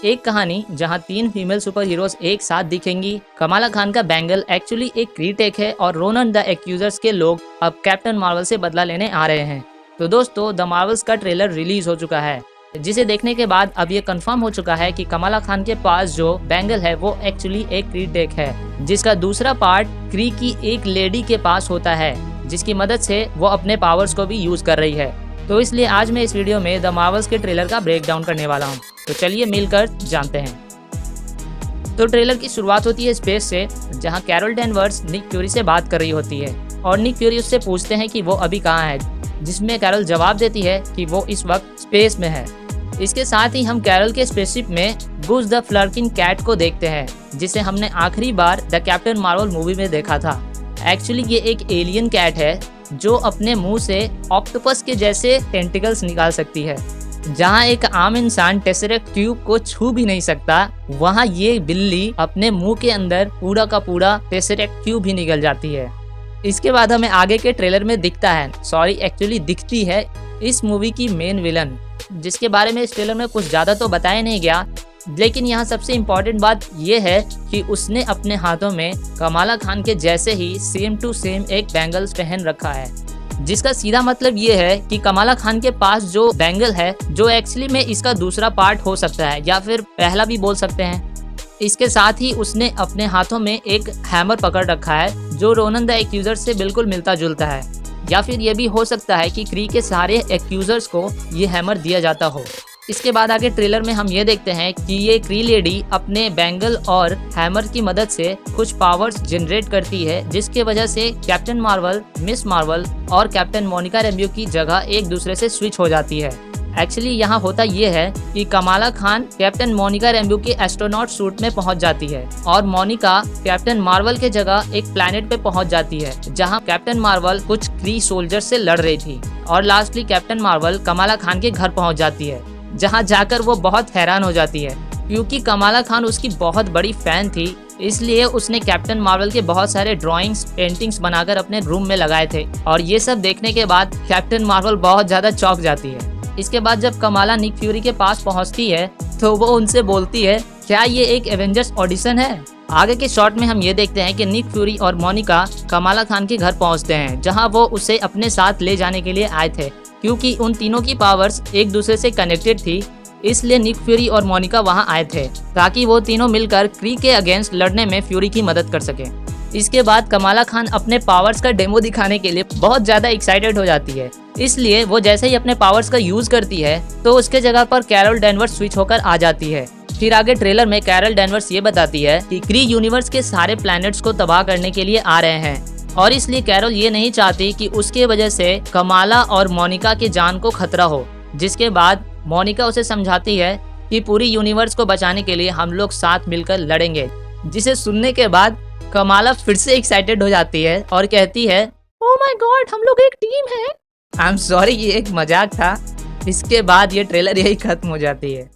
एक कहानी जहां 3 फीमेल सुपर हीरोज एक साथ दिखेंगी। कमाला खान का बैंगल एक्चुअली एक क्रीटेक है और रोनन द एक्यूजर्स के लोग अब कैप्टन मार्वल से बदला लेने आ रहे हैं। तो दोस्तों, द मार्वल्स का ट्रेलर रिलीज हो चुका है, जिसे देखने के बाद अब ये कंफर्म हो चुका है कि कमाला खान के पास जो बैंगल है वो एक्चुअली एक क्रीटेक है, जिसका दूसरा पार्ट क्री की एक लेडी के पास होता है, जिसकी मदद से वो अपने पावर्स को भी यूज कर रही है। तो इसलिए आज मैं इस वीडियो में द मार्वल्स के ट्रेलर का ब्रेक डाउन करने वाला हूँ। तो चलिए मिलकर जानते हैं। तो ट्रेलर की शुरुआत होती है स्पेस से, जहाँ कैरल डैनवर्स निक फ्यूरी से बात कर रही होती है और निक फ्यूरी उससे पूछते हैं कि वो अभी कहाँ है, जिसमें कैरल जवाब देती है कि वो इस वक्त स्पेस में है। इसके साथ ही हम कैरल के स्पेसशिप में गुज द फ्लर्किंग कैट को देखते हैं, जिसे हमने आखिरी बार द कैप्टन मार्वल मूवी में देखा था। एक्चुअली ये एक एलियन कैट है जो अपने मुंह से ऑक्टोपस के जैसे टेंटिकल्स निकाल सकती है। जहां एक आम इंसान टेसरेक्ट ट्यूब को छू भी नहीं सकता, वहां ये बिल्ली अपने मुंह के अंदर पूरा का पूरा टेसरेक्ट ट्यूब ही निकल जाती है। इसके बाद हमें आगे के ट्रेलर में दिखती है इस मूवी की मेन विलन, जिसके बारे में इस ट्रेलर में कुछ ज़्यादा तो बताया नहीं गया, लेकिन यहाँ सबसे इम्पोर्टेंट बात यह है कि उसने अपने हाथों में कमाला खान के जैसे ही सेम टू सेम एक बैंगल्स पहन रखा है, जिसका सीधा मतलब ये है कि कमाला खान के पास जो बैंगल है, जो एक्चुअली में इसका दूसरा पार्ट हो सकता है या फिर पहला भी बोल सकते हैं। इसके साथ ही उसने अपने हाथों में एक हैमर पकड़ रखा है, जो रोनन द एक्यूजर से बिल्कुल मिलता जुलता है, या फिर ये भी हो सकता है कि क्री के सारे एक्यूजर्स को ये हैमर दिया जाता हो। इसके बाद आगे ट्रेलर में हम ये देखते हैं कि ये क्री लेडी अपने बैंगल और हैमर की मदद से कुछ पावर्स जनरेट करती है, जिसके वजह से कैप्टन मार्वल, मिस मार्वल और कैप्टन मोनिका रेम्ब्यू की जगह एक दूसरे से स्विच हो जाती है। एक्चुअली यहाँ होता ये है कि कमाला खान कैप्टन मोनिका रेम्ब्यू के एस्ट्रोनॉट सूट में पहुंच जाती है और मोनिका कैप्टन मार्वल के जगह एक प्लैनेट पे पहुंच जाती है, जहां कैप्टन मार्वल कुछ क्री सोल्जर से लड़ रही थी। और lastly captain Marvel Kamala Khan के घर पहुंच जाती है, जहां जाकर वो बहुत हैरान हो जाती है, क्योंकि कमाला खान उसकी बहुत बड़ी फैन थी। इसलिए उसने कैप्टन मार्वल के बहुत सारे ड्राइंग्स, पेंटिंग्स बनाकर अपने रूम में लगाए थे। और ये सब देखने के बाद कैप्टन मार्वल बहुत ज्यादा चौंक जाती है। इसके बाद जब कमाला निक फ्यूरी के पास पहुंचती है तो वो उनसे बोलती है, क्या ये एक एवेंजर्स ऑडिशन है? आगे के शॉट में हम ये देखते हैं कि निक फ्यूरी और मोनिका कमाला खान के घर पहुंचते हैं, जहां वो उसे अपने साथ ले जाने के लिए आए थे। क्योंकि उन तीनों की पावर्स एक दूसरे से कनेक्टेड थी, इसलिए निक फ्यूरी और मोनिका वहां आए थे ताकि वो तीनों मिलकर क्री के अगेंस्ट लड़ने में फ्यूरी की मदद कर सके। इसके बाद कमाला खान अपने पावर्स का डेमो दिखाने के लिए बहुत ज्यादा एक्साइटेड हो जाती है, इसलिए वो जैसे ही अपने पावर्स का यूज करती है तो उसके जगह पर कैरल डैनवर्स स्विच होकर आ जाती है। फिर आगे ट्रेलर में कैरल डैनवर्स ये बताती है कि क्री यूनिवर्स के सारे प्लैनेट्स को तबाह करने के लिए आ रहे हैं, और इसलिए कैरल ये नहीं चाहती कि उसके वजह से कमाला और मोनिका की जान को खतरा हो। जिसके बाद मोनिका उसे समझाती है कि पूरी यूनिवर्स को बचाने के लिए हम लोग साथ मिलकर लड़ेंगे, जिसे सुनने के बाद कमाला फिर से एक्साइटेड हो जाती है और कहती है, ओह माय गॉड, हम लोग एक टीम है। आई एम सॉरी, ये एक मजाक था। इसके बाद ये ट्रेलर यही खत्म हो जाती है।